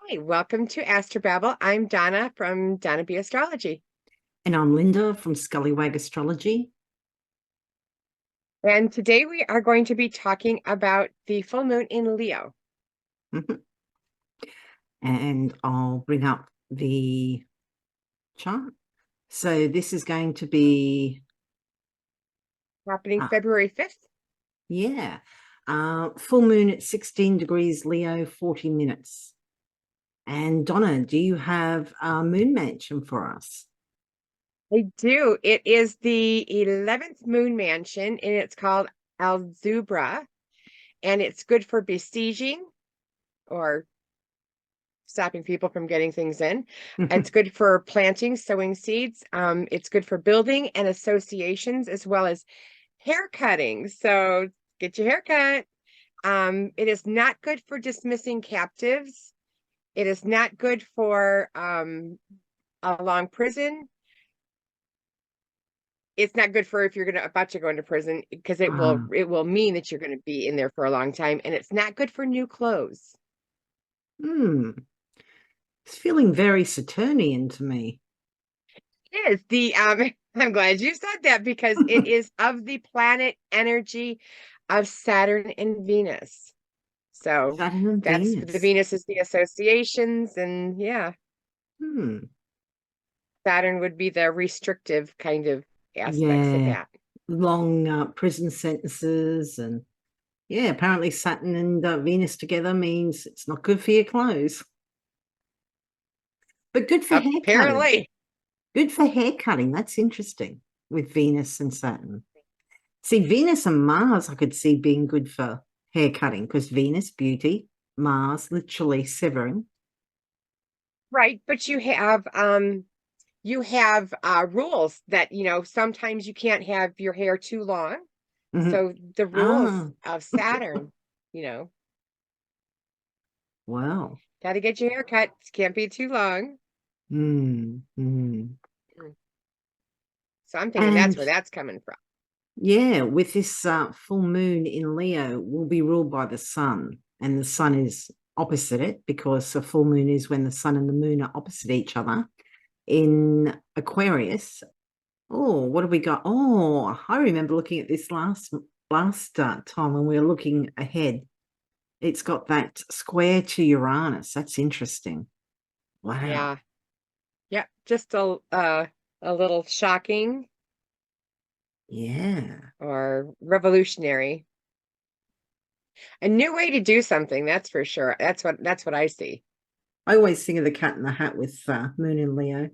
Hi, welcome to Astrobabble. I'm Donna from Donna B Astrology. And I'm Lynda from Scullywag Astrology. And today we are going to be talking about the full moon in Leo. Mhm. And I'll bring up the chart. So this is going to be, Happening uh, February 5th. yeah, full moon at 16 degrees Leo, 40 minutes. And Donna, do you have a moon mansion for us? I do. It is the 11th moon mansion, and it's called Alzubra, and it's good for besieging or stopping people from getting things in. It's good for planting, sowing seeds. It's good for building and associations as well as hair cutting. So get your hair cut. It is not good for dismissing captives. It is not good for a long prison. It's not good for if you're about to go into prison because Ah, it will mean that you're going to be in there for a long time, and it's not good for new clothes. hmm, it's feeling very Saturnian to me. It is the I'm glad you said that because it is of the planet energy of Saturn and Venus. So Saturn and that's the Venus. Venus is the associations, and yeah, Hmm. Saturn would be the restrictive kind of aspects of Yeah, that. long prison sentences and yeah, apparently Saturn and Venus together means it's not good for your clothes, but good for hair cutting. Apparently. Good for hair cutting. That's interesting with Venus and Saturn. See, Venus and Mars, I could see being good for hair cutting because Venus, beauty, Mars, literally severing. Right, but you have rules that, sometimes you can't have your hair too long. Mhm. So the rules Ah, of Saturn, you know, wow. got to get your hair cut. Can't be too long. Mm. Mm. So I'm thinking that's And where that's coming from. yeah, with this full moon in Leo, will be ruled by the sun, and the sun is opposite it because a full moon is when the sun and the moon are opposite each other. In Aquarius, oh, what have we got? Oh, I remember looking at this last time when we were looking ahead. It's got that square to Uranus. That's interesting. Wow. Yeah. Yeah. Just a little shocking Yeah. or revolutionary. A new way to do something, that's for sure. That's what I see. I always think of the cat in the hat with moon in Leo.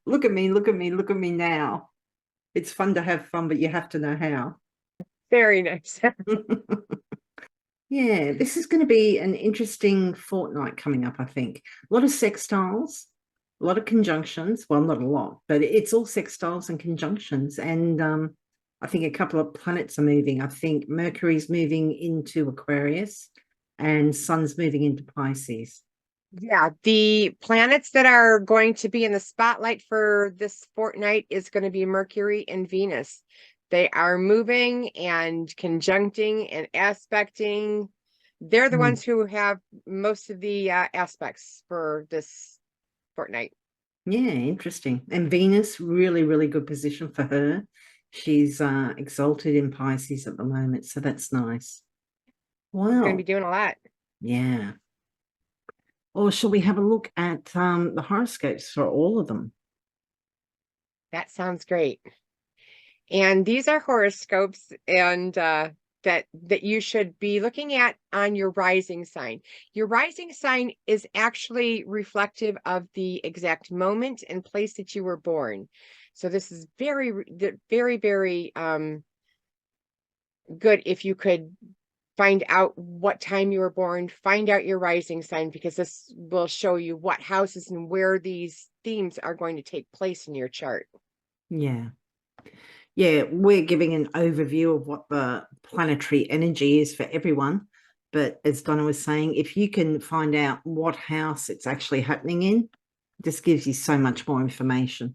Look at me, look at me, look at me now. It's fun to have fun, but you have to know how. Very nice. Yeah, this is going to be an interesting fortnight coming up, I think. A lot of sextiles, a lot of conjunctions. Well, not a lot, but it's all sextiles and conjunctions. And I think a couple of planets are moving. I think Mercury's moving into Aquarius and Sun's moving into Pisces. Yeah, the planets that are going to be in the spotlight for this fortnight is going to be Mercury and Venus. They are moving and conjuncting and aspecting. They're the Mm. ones who have most of the aspects for this fortnight. Yeah, interesting. And Venus, really, really good position for her. She's exalted in Pisces at the moment, so that's nice. She's going to be Wow. doing a lot. Yeah. Or shall we have a look at the horoscopes for all of them? That sounds great. And these are horoscopes and that you should be looking at on your rising sign. Your rising sign is actually reflective of the exact moment and place that you were born. So this is very, very good if you could find out what time you were born, find out your rising sign, because this will show you what houses and where these themes are going to take place in your chart. Yeah. Yeah, we're giving an overview of what the planetary energy is for everyone. But as Donna was saying, if you can find out what house it's actually happening in, this gives you so much more information.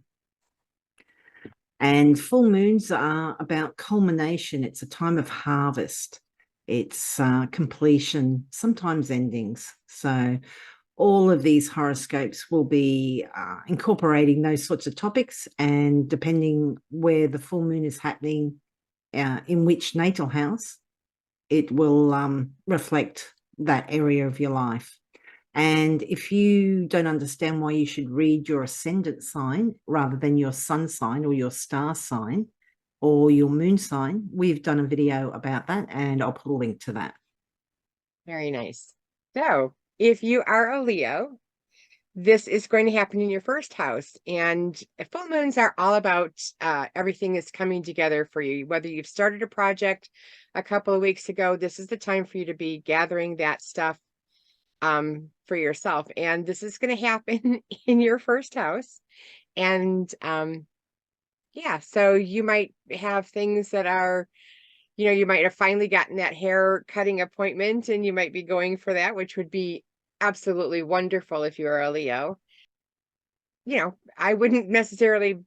And full moons are about culmination. It's a time of harvest. it's completion, sometimes endings. So all of these horoscopes will be incorporating those sorts of topics, and depending where the full moon is happening, in which natal house, it will reflect that area of your life. And if you don't understand why you should read your ascendant sign rather than your sun sign or your star sign or your moon sign, we've done a video about that, and I'll put a link to that. Very nice. So if you are a Leo, this is going to happen in your first house. And full moons are all about everything is coming together for you. Whether you've started a project a couple of weeks ago, this is the time for you to be gathering that stuff for yourself. And this is going to happen in your first house. And yeah, so you might have things that are, you might have finally gotten that hair cutting appointment, and you might be going for that, which would be absolutely wonderful if you are a Leo. I wouldn't necessarily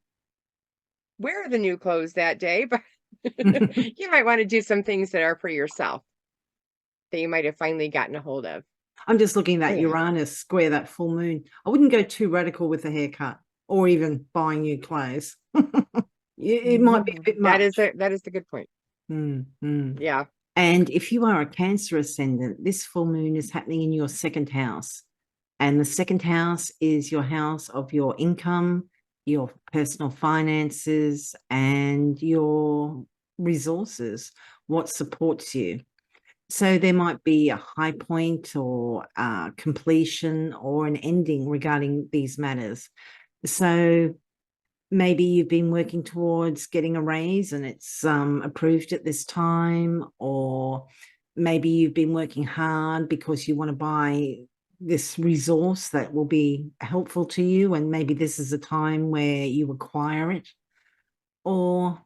wear the new clothes that day, but you might want to do some things that are for yourself that you might have finally gotten a hold of. I'm just looking at that Yeah. Uranus square, that full moon. I wouldn't go too radical with the haircut or even buying new clothes. It might be a bit much. That is the good point. Yeah. And if you are a Cancer ascendant, this full moon is happening in your second house. And the second house is your house of your income, your personal finances, and your resources, what supports you. So there might be a high point or completion or an ending regarding these matters. So maybe you've been working towards getting a raise and it's approved at this time, or maybe you've been working hard because you want to buy this resource that will be helpful to you, and maybe this is a time where you acquire it. Or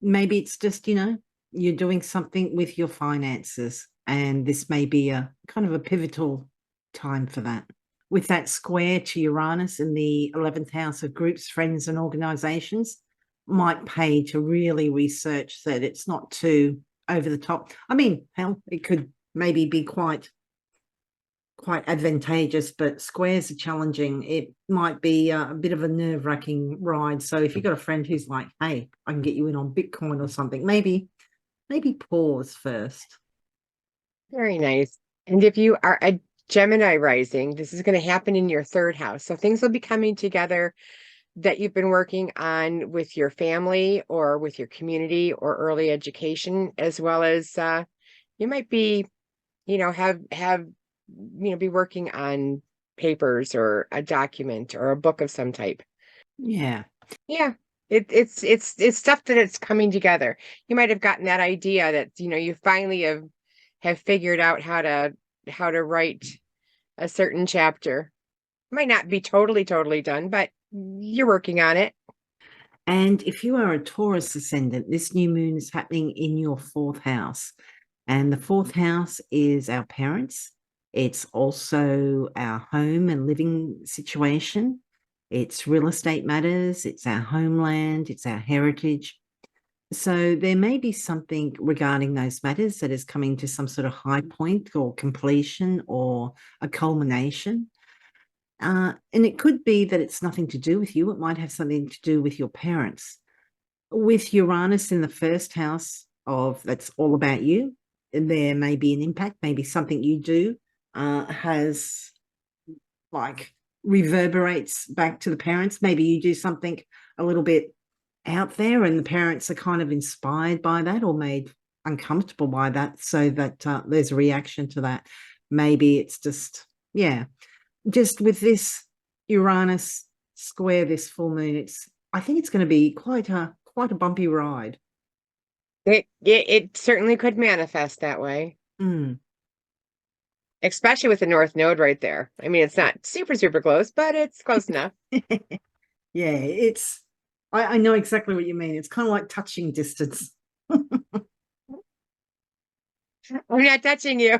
maybe it's just, you're doing something with your finances, and this may be a kind of a pivotal time for that. With that square to Uranus in the 11th house of groups, friends, and organizations, might pay to really research that it's not too over the top. I mean, hell, it could maybe be quite advantageous, but squares are challenging. It might be a bit of a nerve-wracking ride. So if you've got a friend who's like, hey, I can get you in on Bitcoin or something, maybe pause first. Very nice. And if you are a Gemini rising, this is going to happen in your third house. So things will be coming together that you've been working on with your family or with your community or early education, as well as you might be, be working on papers or a document or a book of some type. Yeah. Yeah. It's stuff that it's coming together. You might have gotten that idea that, you finally have figured out how to write a certain chapter. Might not be totally done, but you're working on it. And if you are a Taurus ascendant, this new moon is happening in your fourth house. And the fourth house is our parents. It's also our home and living situation. It's real estate matters. It's our homeland. It's our heritage. So there may be something regarding those matters that is coming to some sort of high point or completion or a culmination. And it could be that it's nothing to do with you. It might have something to do with your parents. With Uranus in the first house that's all about you, there may be an impact, maybe something you do has like reverberates back to the parents. Maybe you do something a little bit out there and the parents are kind of inspired by that or made uncomfortable by that, so that there's a reaction to that. Maybe it's just with this Uranus square, this full moon, I think it's going to be quite a bumpy ride. It certainly could manifest that way. Especially with the North Node right there. I mean, it's not super close, but it's close enough. Yeah, I know exactly what you mean. It's kind of like touching distance. I'm not touching you.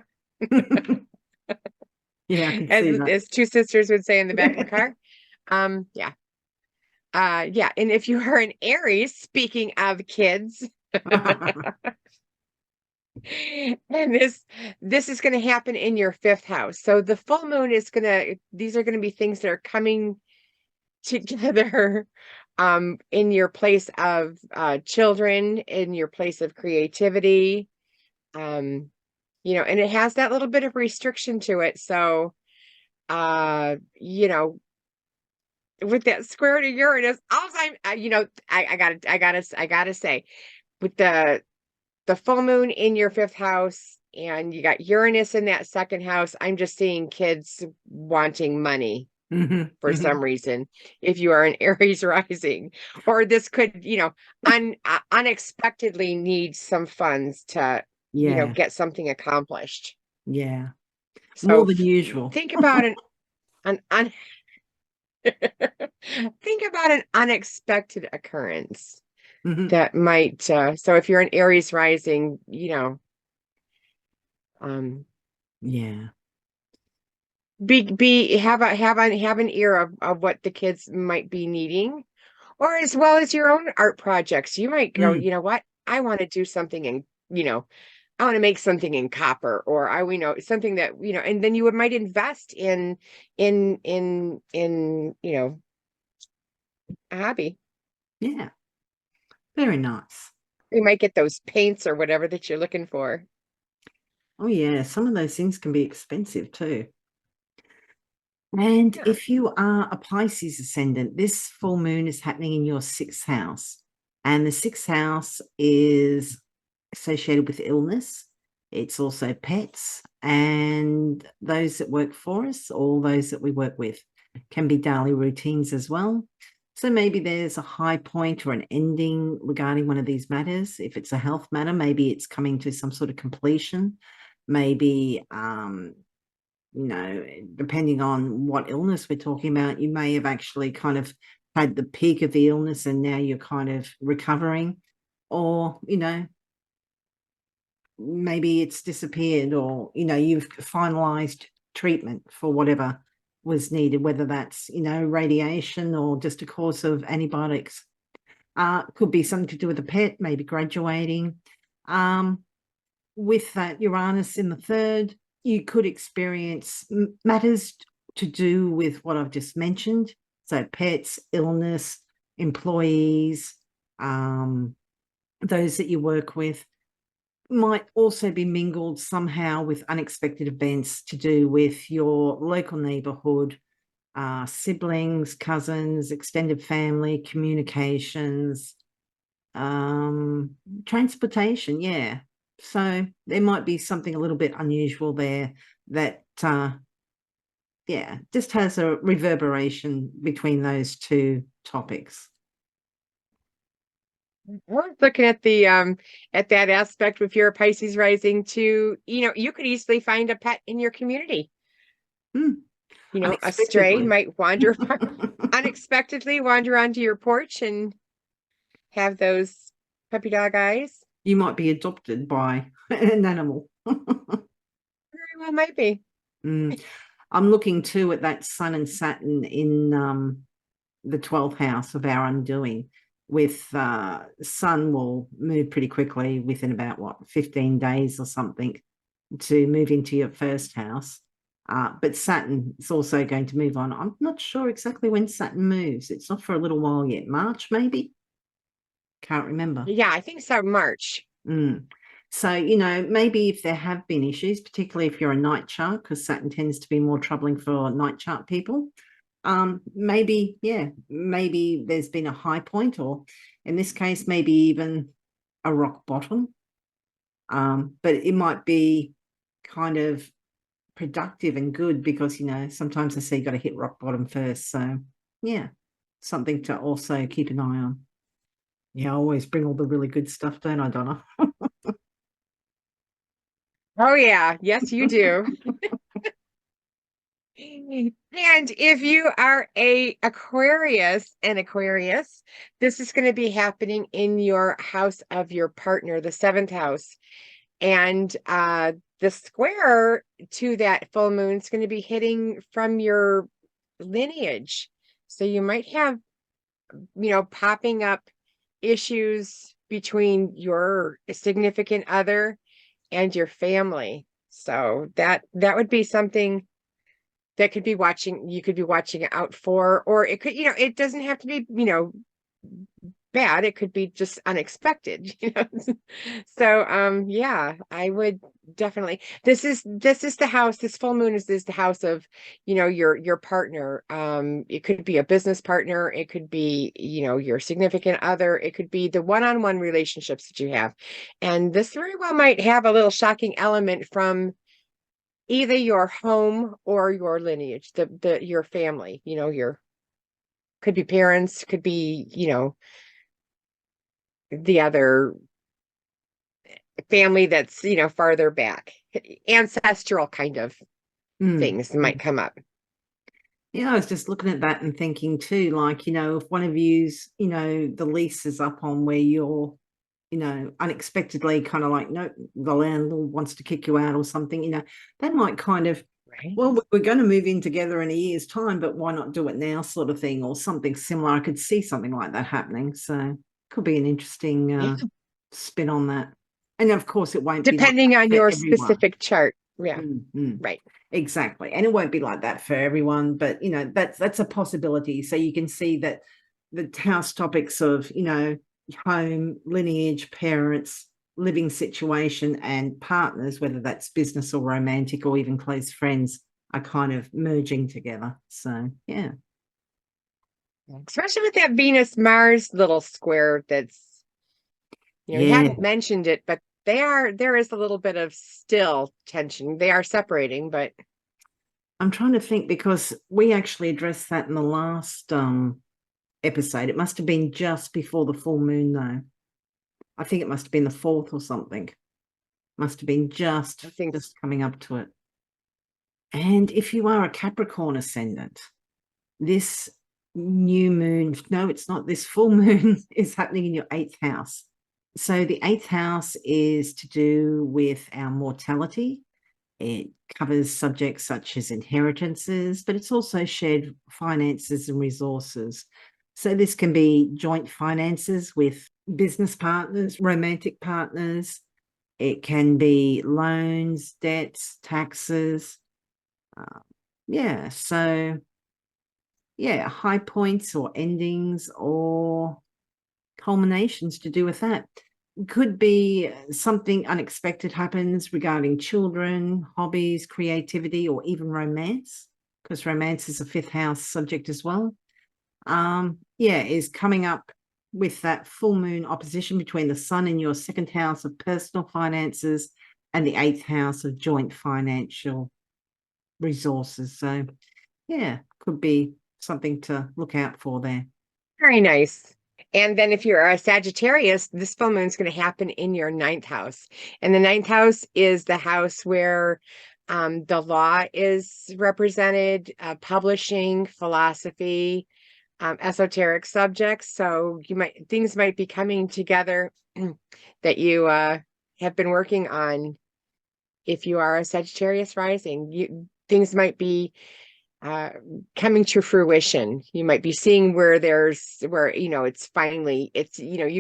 Yeah, I can see that. As two sisters would say in the back of the car. Yeah. And if you are an Aries, speaking of kids, And this is going to happen in your fifth house. So the full moon is these are going to be things that are coming together in your place of children, in your place of creativity. And it has that little bit of restriction to it. So with that square to Uranus, all I'm I gotta say, with the full moon in your fifth house and you got Uranus in that second house, I'm just seeing kids wanting money for some reason if you are an Aries rising, or this could unexpectedly need some funds to Yeah, get something accomplished. yeah. More So than usual. think about an think about an unexpected occurrence that might so if you're an Aries rising, um Yeah. be have an ear of what the kids might be needing, or as well as your own art projects. You might go, Mm. you know what, I want to do something in, I want to make something in copper, or I something that, and then you might invest in a hobby. Yeah. Very nice. You might get those paints or whatever that you're looking for. Oh, yeah. Some of those things can be expensive too. And Yeah. if you are a Pisces ascendant, this full moon is happening in your sixth house. And the sixth house is associated with illness. It's also pets and those that work for us, all those that we work with, can be daily routines as well. So maybe there's a high point or an ending regarding one of these matters. If it's a health matter, maybe it's coming to some sort of completion. Maybe depending on what illness we're talking about, you may have actually kind of had the peak of the illness and now you're kind of recovering, or, maybe it's disappeared, or, you've finalized treatment for whatever was needed, whether that's, radiation or just a course of antibiotics. Could be something to do with a pet, maybe graduating. With that Uranus in the third, you could experience matters to do with what I've just mentioned. So pets, illness, employees, those that you work with, might also be mingled somehow with unexpected events to do with your local neighborhood, siblings, cousins, extended family, communications, transportation. Yeah. So there might be something a little bit unusual there that just has a reverberation between those two topics. I was looking at that aspect. If you're a Pisces rising too, you could easily find a pet in your community. A stray Unexpectedly. might unexpectedly wander onto your porch and have those puppy dog eyes. You might be adopted by an animal. Very well might be. I'm looking too at that Sun and Saturn in the 12th house of our undoing. With Sun will move pretty quickly within about 15 days or something to move into your first house. But Saturn is also going to move on. I'm not sure exactly when Saturn moves. It's not for a little while yet. March, maybe? Can't remember. Yeah, I think so. March. So, maybe if there have been issues, particularly if you're a night chart, because Saturn tends to be more troubling for night chart people, maybe there's been a high point, or in this case, maybe even a rock bottom. But it might be kind of productive and good because, sometimes I say you got to hit rock bottom first. So, yeah, something to also keep an eye on. Yeah, I always bring all the really good stuff, don't I, Donna? Oh yeah, yes you do. And if you are a Aquarius, this is going to be happening in your house of your partner, the seventh house. And the square to that full moon is going to be hitting from your lineage. So you might have, popping up issues between your significant other and your family. So that would be something that you could be watching out for, or it could, it doesn't have to be, bad. It could be just unexpected, So yeah, I would definitely, this is the house, this full moon is the house of, your partner. It could be a business partner, it could be, your significant other, it could be the one-on-one relationships that you have. And this very well might have a little shocking element from either your home or your lineage, your family, your could be parents, could be, the other family that's, farther back. Ancestral kind of things might come up. Yeah, I was just looking at that and thinking too, like, if one of you's, the lease is up on where you're, unexpectedly kind of like, nope, the landlord wants to kick you out or something, that might kind of, Right. well, we're going to move in together in a year's time, but why not do it now, sort of thing, or something similar. I could see something like that happening. So could be an interesting Yeah. spin on that. And of course, it won't be like Depending on for your everyone. specific chart. Yeah. Mm-hmm. Right. Exactly. And it won't be like that for everyone, but that's a possibility. So you can see that the house topics of, home, lineage, parents, living situation, and partners, whether that's business or romantic or even close friends, are kind of merging together. So yeah. Especially with that Venus Mars little square that's, we Yeah. haven't mentioned it, but there is a little bit of still tension. They are separating, but I'm trying to think because we actually addressed that in the last episode. It must have been just before the full moon, though. I think it must have been the 4th or something. Must have been just coming up to it. And if you are a Capricorn ascendant, this new moon, no, it's not, this full moon is happening in your 8th house. So the 8th house is to do with our mortality. It covers subjects such as inheritances, but it's also shared finances and resources. So this can be joint finances with business partners, romantic partners. It can be loans, debts, taxes. Yeah, so yeah, high points or endings or culminations to do with that. Could be something unexpected happens regarding children, hobbies, creativity, or even romance, because romance is a 5th house subject as well. Yeah, is coming up with that full moon opposition between the sun in your 2nd house of personal finances and the 8th house of joint financial resources. So yeah, could be something to look out for there. very nice. And then if you're a Sagittarius, this full moon is going to happen in your 9th house. And the 9th house is the house where the law is represented, publishing, philosophy, esoteric subjects. So things might be coming together that you have been working on. If you are a Sagittarius rising, things might be coming to fruition. You might be seeing where you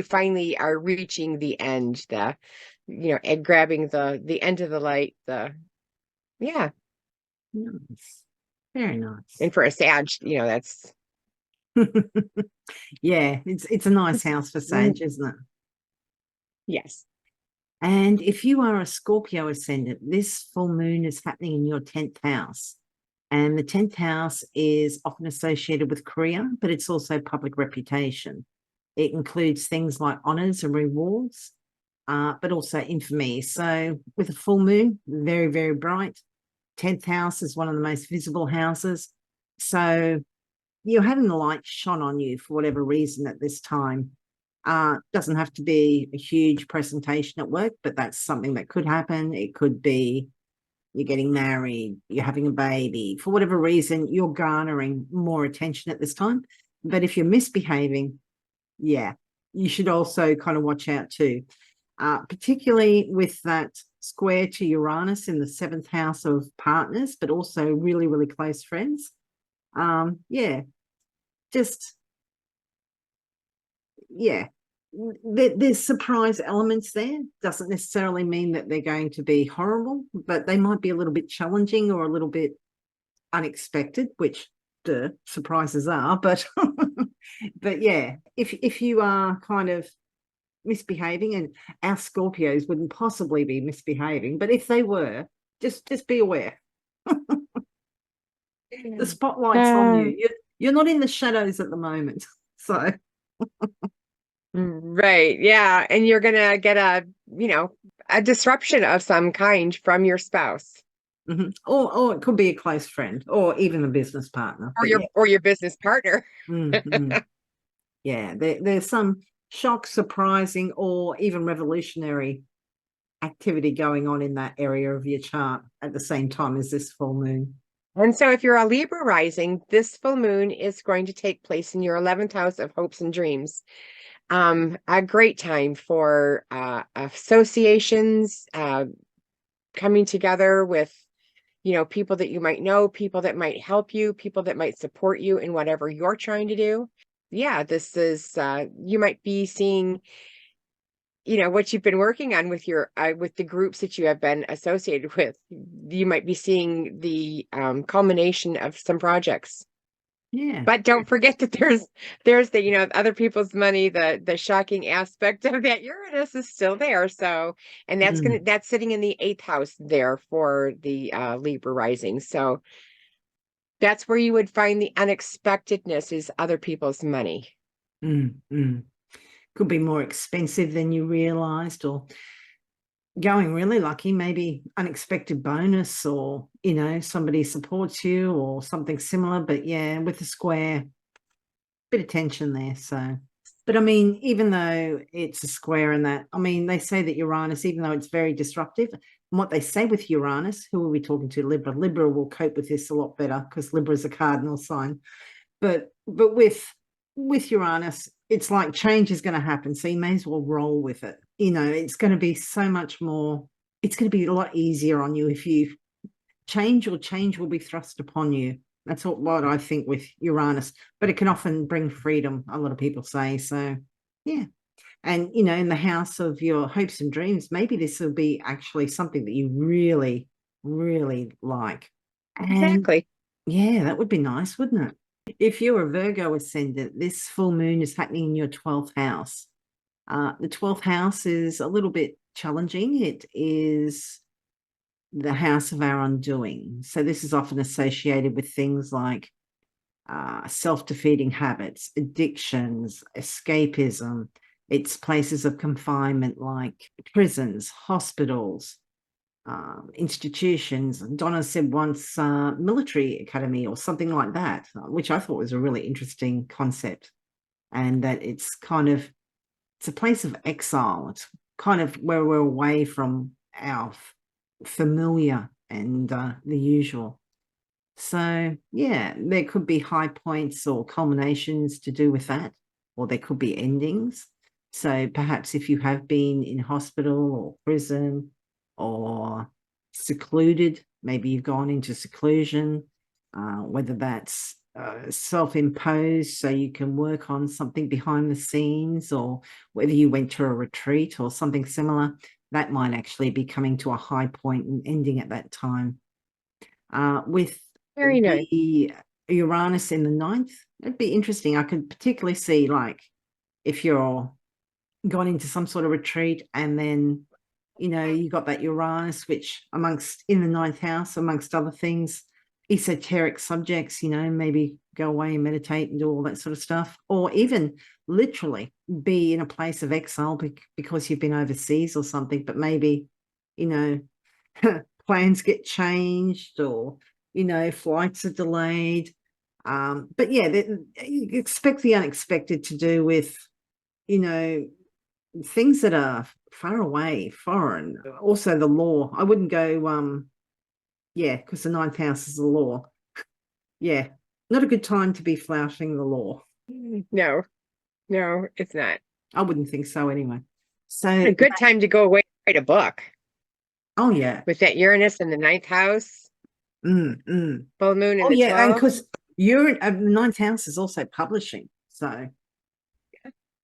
finally are reaching the end, and grabbing the end of the light. Yeah. Nice. Very nice. And for a Sag, that's yeah, it's a nice house for Sag, isn't it? Yes. And if you are a Scorpio ascendant, this full moon is happening in your 10th house. And the 10th house is often associated with career, but it's also public reputation. It includes things like honors and rewards, but also infamy. So with a full moon, very, very bright. 10th house is one of the most visible houses. So you're having the light shone on you for whatever reason at this time. Doesn't have to be a huge presentation at work, but that's something that could happen. It could be you're getting married, you're having a baby. For whatever reason, you're garnering more attention at this time. But if you're misbehaving, yeah, you should also kind of watch out too, particularly with that square to Uranus in the 7th house of partners, but also really, really close friends. Yeah, just, yeah, there's surprise elements there. Doesn't necessarily mean that they're going to be horrible, but they might be a little bit challenging or a little bit unexpected, which the surprises are. But but yeah, if you are kind of misbehaving, and our Scorpios wouldn't possibly be misbehaving, but if they were, just be aware. The spotlight's on you. You're not in the shadows at the moment. So Right. Yeah. And you're gonna get a disruption of some kind from your spouse or it could be a close friend or even a business partner. or But yeah. your business partner. Yeah, there's some shock, surprising, or even revolutionary activity going on in that area of your chart at the same time as this full moon. And so if you're a Libra rising, this full moon is going to take place in your 11th house of hopes and dreams. A great time for associations, coming together with, people that you might know, people that might help you, people that might support you in whatever you're trying to do. Yeah, this is, you might be seeing, what you've been working on with with the groups that you have been associated with. You might be seeing the culmination of some projects. Yeah. But don't forget that there's the, other people's money, the shocking aspect of that Uranus is still there. So, and that's sitting in the 8th house there for the Libra rising. So that's where you would find the unexpectedness is other people's money. Could be more expensive than you realized, or going really lucky, maybe unexpected bonus, or somebody supports you or something similar. But yeah, with the square, bit of tension there. So, but I mean, even though it's a square and that, I mean, they say that Uranus, even though it's very disruptive, and what they say with Uranus, who are we talking to? Libra will cope with this a lot better because Libra is a cardinal sign. But with Uranus, it's like change is going to happen, so you may as well roll with it. It's going to be so much more, it's going to be a lot easier on you if you change, or change will be thrust upon you. That's what I think with Uranus, but it can often bring freedom, a lot of people say. So yeah. And in the house of your hopes and dreams, maybe this will be actually something that you really, really like. Exactly. And yeah, that would be nice, wouldn't it? If you're a Virgo ascendant, this full moon is happening in your 12th house. The 12th house is a little bit challenging. It is the house of our undoing. So this is often associated with things like self-defeating habits, addictions, escapism. It's places of confinement like prisons, hospitals, institutions. Donna said once military academy or something like that, which I thought was a really interesting concept. And that it's a place of exile. It's kind of where we're away from our familiar and the usual. So yeah, there could be high points or culminations to do with that, or there could be endings. So perhaps if you have been in hospital or prison or secluded, maybe you've gone into seclusion, whether that's self-imposed so you can work on something behind the scenes, or whether you went to a retreat or something similar, that might actually be coming to a high point and ending at that time. With Very nice. the Uranus in the 9th, it'd be interesting. I could particularly see, like, if you're gone into some sort of retreat and then you got that Uranus, which amongst in the 9th house, amongst other things, esoteric subjects, maybe go away and meditate and do all that sort of stuff, or even literally be in a place of exile because you've been overseas or something, but maybe plans get changed, or flights are delayed. But yeah, you expect the unexpected to do with things that are far away, foreign. Also the law. I wouldn't go yeah, because the 9th house is the law. Yeah, not a good time to be flouting the law. No, it's not. I wouldn't think so anyway. So A good time to go away and write a book. Oh yeah, With that Uranus in the 9th house, full moon in oh the yeah, and 12th. because you're 9th house is also publishing, so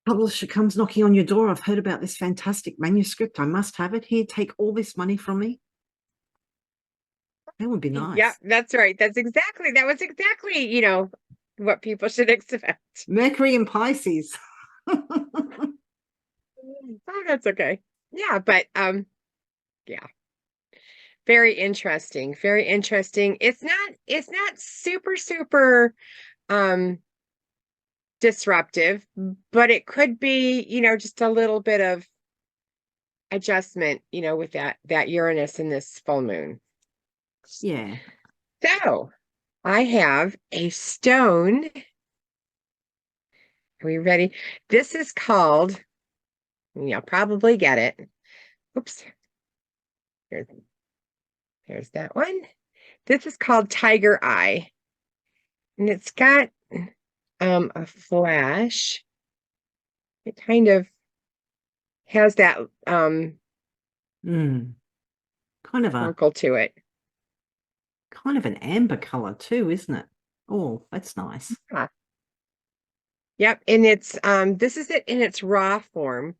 publisher comes knocking on your door, I've heard about this fantastic manuscript. I must have it. Here, take all this money from me. That would be nice. Yeah, that's right. That was exactly, what people should expect. Mercury and Pisces. Oh, that's okay. Yeah, but yeah. Very interesting. Very interesting. It's not super disruptive, but it could be, just a little bit of adjustment, with that Uranus in this full moon. Yeah. So, I have a stone. Are we ready? This is called, you'll probably get it. Oops. There's that one. This is called Tiger Eye. And it's got a flash. It kind of has that kind of sparkle to it. Kind of an amber color too, isn't it? Oh, that's nice. Yeah. Yep, and it's this is it in its raw form.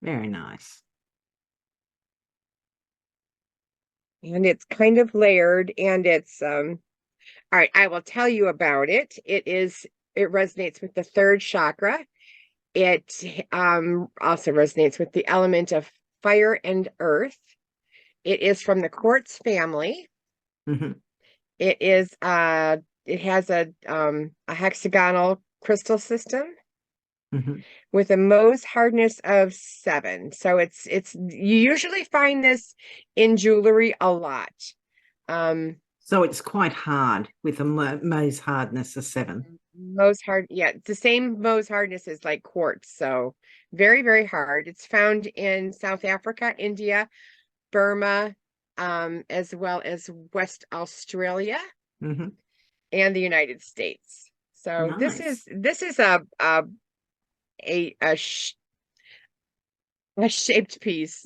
Very nice. And it's kind of layered, and it's all right, I will tell you about it. It resonates with the third chakra. It also resonates with the element of fire and earth. It is from the quartz family. Mm-hmm. It has a hexagonal crystal system with a Mohs hardness of 7. So it's you usually find this in jewelry a lot. So it's quite hard with a Mohs hardness of 7. Mohs hard, yeah, it's the same Mohs hardness as like quartz. So very, very hard. It's found in South Africa, India, Burma, as well as West Australia and the United States. So nice. this is a shaped piece.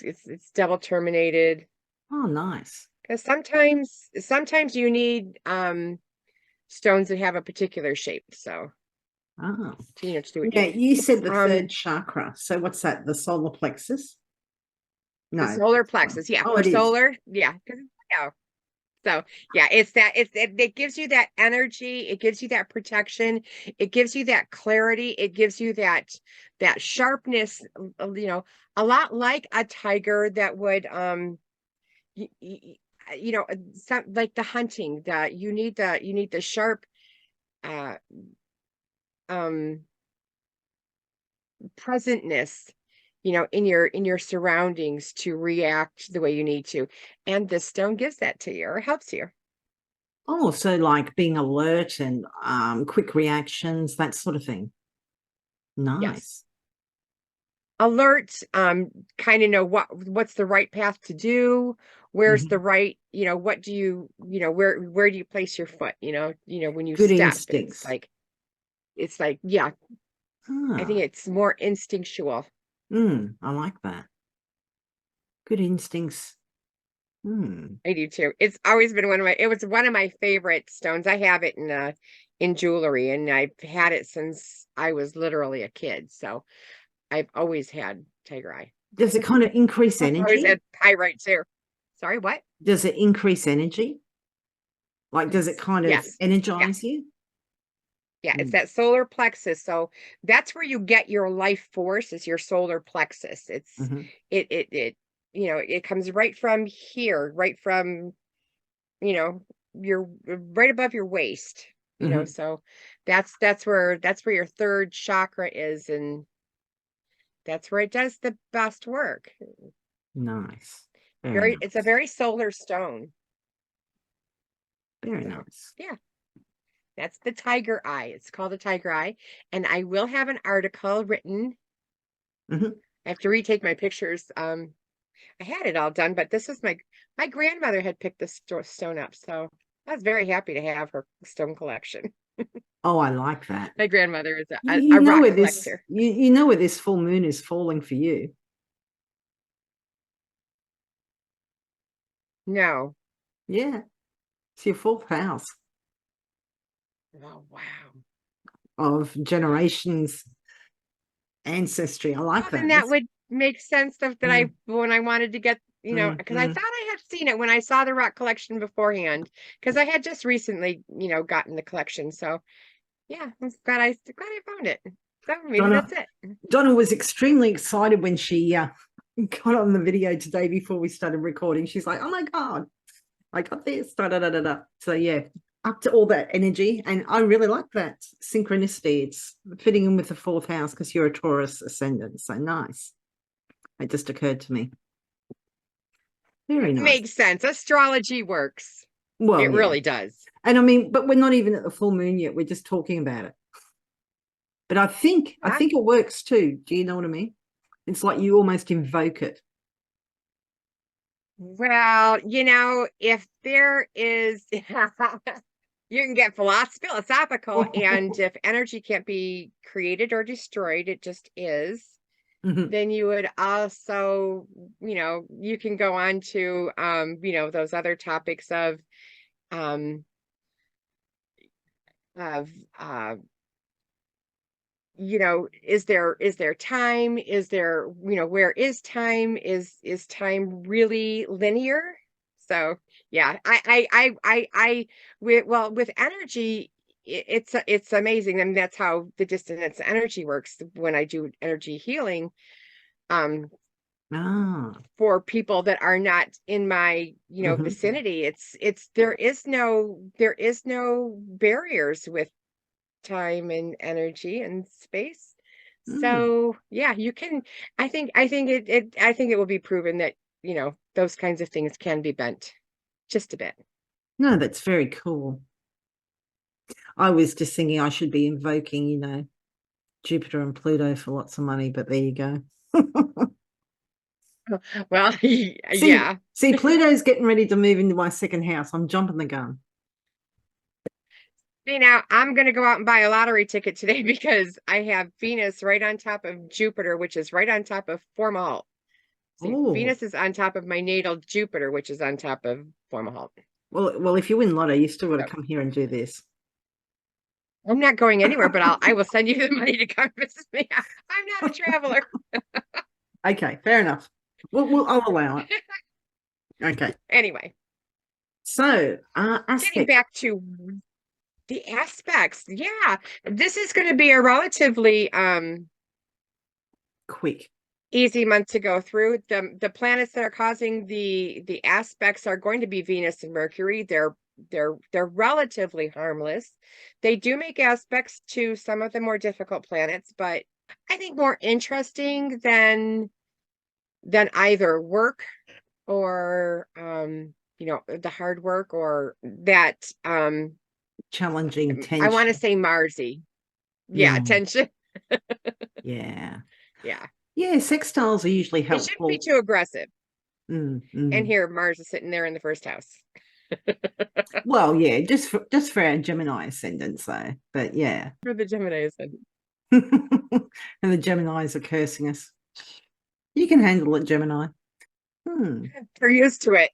It's double terminated. Oh, nice. Because sometimes you need stones that have a particular shape. So to do it. Yeah, you said the third chakra. So what's that? The solar plexus? No, the solar plexus. Yeah, oh, for it is. solar. Yeah, so yeah, it gives you that energy. It gives you that protection. It gives you that clarity. It gives you that sharpness. A lot like a tiger that would some like the hunting. That you need the sharp presentness, in your surroundings to react the way you need to. And this stone gives that to you, or helps you. Oh, so like being alert and quick reactions, that sort of thing. Nice. Yes. Alert, kind of know what's the right path to do, where's the right, what do you, where do you place your foot, when you Good step. instincts. It's like, yeah. I think it's more instinctual. I like that. Good instincts. I do too. It's always been it was one of my favorite stones. I have it in jewelry, and I've had it since I was literally a kid. So I've always had tiger eye. Does it kind of increase energy? I always had pyrite too. Sorry, what? Does it increase energy? Like, does it kind of energize you? Yeah, it's that solar plexus. So that's where you get your life force, is your solar plexus. It's it comes right from here, right from you're right above your waist, so that's where your third chakra is, and that's where it does the best work. Nice. It's a very solar stone. Very nice. Yeah. That's the tiger eye. It's called the tiger eye. And I will have an article written. I have to retake my pictures. I had it all done, but this was my grandmother had picked this stone up. So I was very happy to have her stone collection. Oh, I like that. My grandmother is a rock collector. You know where this full moon is falling for you. No. Yeah. It's your fourth house Oh, wow. of generations ancestry. I like Well, then that. that would make sense that Mm, when I wanted to get, because I mm. thought I had seen it when I saw the rock collection beforehand, because I had just recently, gotten the collection. So yeah, I'm glad I found it. So maybe Donna, that's it. Donna was extremely excited when she got on the video today before we started recording. She's like, "Oh my God, I got this." Da, da, da, da, da. So yeah, up to all that energy. And I really like that synchronicity. It's fitting in with the fourth house because you're a Taurus ascendant. So nice. It just occurred to me. Very nice. Makes sense. Astrology works. Well, It yeah. really does. And I mean, but we're not even at the full moon yet. We're just talking about it. But I Yeah. think it works too. Do you know what I mean? It's like you almost invoke it. Well, if there is, you can get philosophical, and if energy can't be created or destroyed, it just is. Mhm. Then you would also, you can go on to, those other topics um, of, is there time? Is there, where is time? Is time really linear? So yeah, with energy, it's amazing. I mean, that's how the distance energy works when I do energy healing. Um, Ah. for people that are not in my Mhm. vicinity, there is no barriers with time and energy and space. Mm. So yeah, you can. I think it will be proven that those kinds of things can be bent just a bit. No, that's very cool. I was just thinking I should be invoking, Jupiter and Pluto for lots of money, but there you go. Well, See, yeah. see, Pluto's getting ready to move into my second house. I'm jumping the gun. See, now I'm going to go out and buy a lottery ticket today because I have Venus right on top of Jupiter, which is right on top of Fomalhaut. See, Oh, Venus is on top of my natal Jupiter, which is on top of Fomalhaut. well, if you win lotto, you still got to So come here and do this. I'm not going anywhere, but I will send you the money to come visit me. I'm not a traveler. Okay, fair enough. I'll allow it. Okay. Anyway, So, getting aspect back to the aspects. Yeah, this is going to be a relatively quick. easy month to go through. The planets that are causing the aspects are going to be Venus and Mercury. They're relatively harmless. They do make aspects to some of the more difficult planets, but I think more interesting than either work or the hard work, or that Challenging I want to tension. say Marsy. Yeah, Yeah, tension. yeah. Yeah. Yeah, sextiles are usually It shouldn't be helpful. too aggressive. Mm, And mm. here Mars is sitting there in the first house. Well, yeah, just for our Gemini ascendant, so but yeah. For the Gemini ascendant. And the Geminis are cursing us. You can handle it, Gemini. Hmm. They're used to it.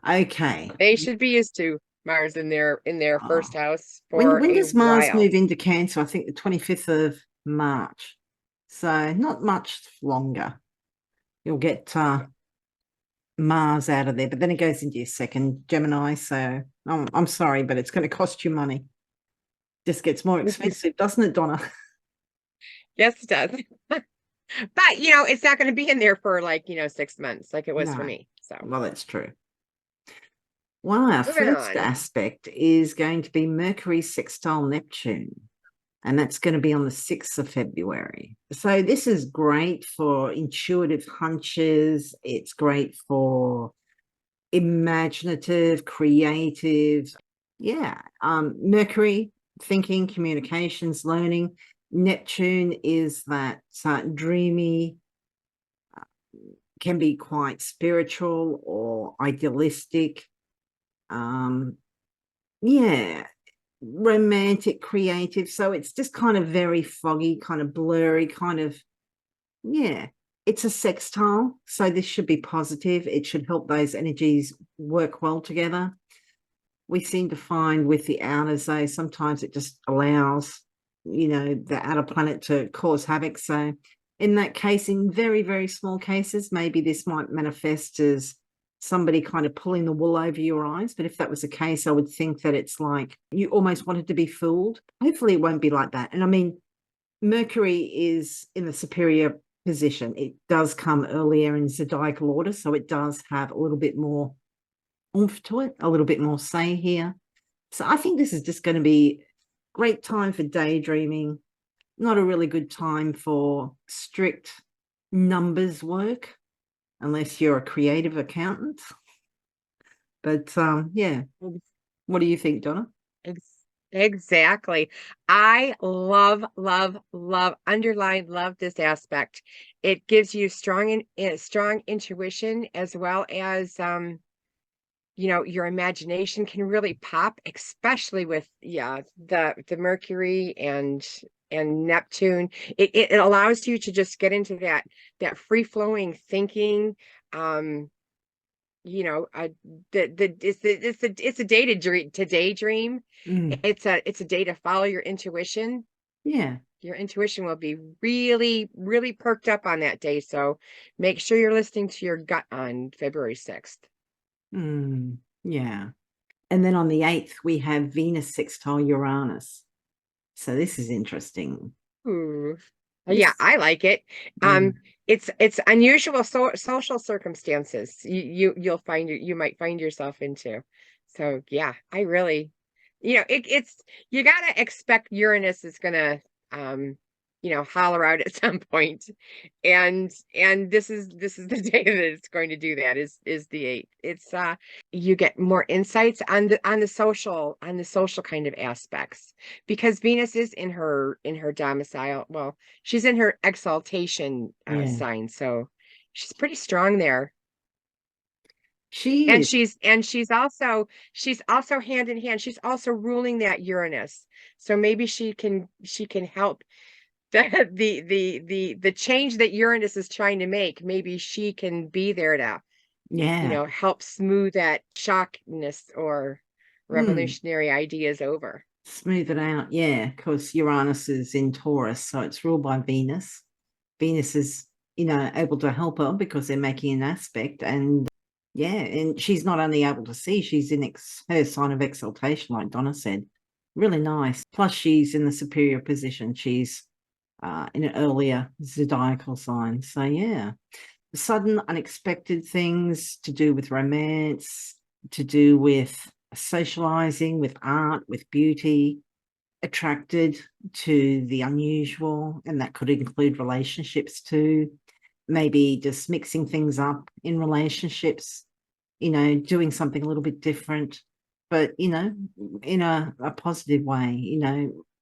Okay. They should be used to Mars in their Oh. first house When for when a does Mars while. move into Cancer? I think the 25th of March. So not much longer. You'll get Mars out of there, but then it goes into your second Gemini. So I'm sorry, but it's going to cost you money. Just gets more expensive, doesn't it, Donna? Yes, it does. But it's not going to be in there for 6 months like it was for No. me. So Well, that's true. Well, our moving first on. aspect is going to be Mercury sextile Neptune, and that's going to be on the 6th of February. So this is great for intuitive hunches. It's great for imaginative, creative. Yeah. Mercury, thinking, communications, learning. Neptune is that dreamy, can be quite spiritual or idealistic. Yeah, romantic, creative. So it's just kind of very foggy, kind of blurry, kind of, yeah. It's a sextile, so this should be positive. It should help those energies work well together. We seem to find with the outers, though, sometimes it just allows, the outer planet to cause havoc. So in that case, in very, very small cases, maybe this might manifest as somebody kind of pulling the wool over your eyes. But if that was the case, I would think that it's like you almost wanted to be fooled. Hopefully it won't be like that. And I mean, Mercury is in the superior position. It does come earlier in zodiacal order, so it does have a little bit more oomph to it, a little bit more say here. So I think this is just going to be a great time for daydreaming, not a really good time for strict numbers work, unless you're a creative accountant. But yeah, what do you think, Donna? Exactly. I love, love, love, underline, love this aspect. It gives you strong intuition, as well as your imagination can really pop, especially with the Mercury and Neptune. It allows you to just get into that free-flowing thinking. It's a day to daydream. It's a day to follow your intuition. Yeah. Your intuition will be really, really perked up on that day. So make sure you're listening to your gut on February 6th. Yeah. And then on the 8th, we have Venus sextile Uranus. So this is interesting. Ooh. Yeah, I like it. It's unusual social circumstances you might find yourself into. So yeah, I really, it's you gotta expect Uranus is gonna holler out at some point, and this is the day that it's going to do that is the 8th. It's you get more insights on the social kind of aspects, because Venus is in her domicile. Well, she's in her exaltation sign, so she's pretty strong there. She And is. she's also hand in hand. She's also ruling that Uranus. So maybe she can help the change that Uranus is trying to make. Maybe she can be there to, help smooth that shockness or revolutionary ideas over. Smooth it out, yeah, because Uranus is in Taurus, so it's ruled by Venus. Venus is, able to help her because they're making an aspect, and yeah, and she's not only able to see, she's in her sign of exaltation, like Donna said. Really nice. Plus, she's in the superior position. She's in an earlier zodiacal sign. So yeah, sudden, unexpected things to do with romance, to do with socializing, with art, with beauty, attracted to the unusual, and that could include relationships too. Maybe just mixing things up in relationships, doing something a little bit different, but, in a positive way,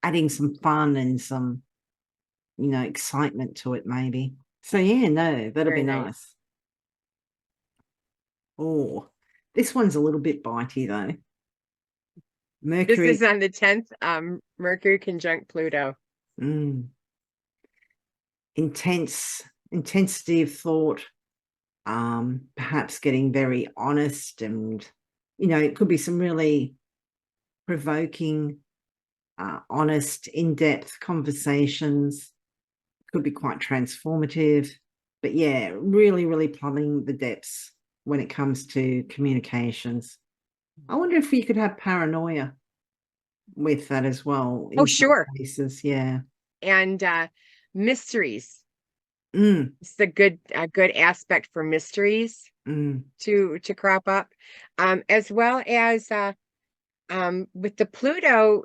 adding some fun and some, excitement to it maybe. So yeah, no, that'll be nice. Oh, this one's a little bit bitey though. Mercury. This is on the 10th, Mercury conjunct Pluto. Intensity of thought, perhaps getting very honest, and it could be some really provoking, honest, in-depth conversations. Could be quite transformative, but yeah, really, really plumbing the depths when it comes to communications. I wonder if we could have paranoia with that as well. Oh, sure. Cases, yeah. And mysteries. It's a good aspect for mysteries to crop up, as well as with the Pluto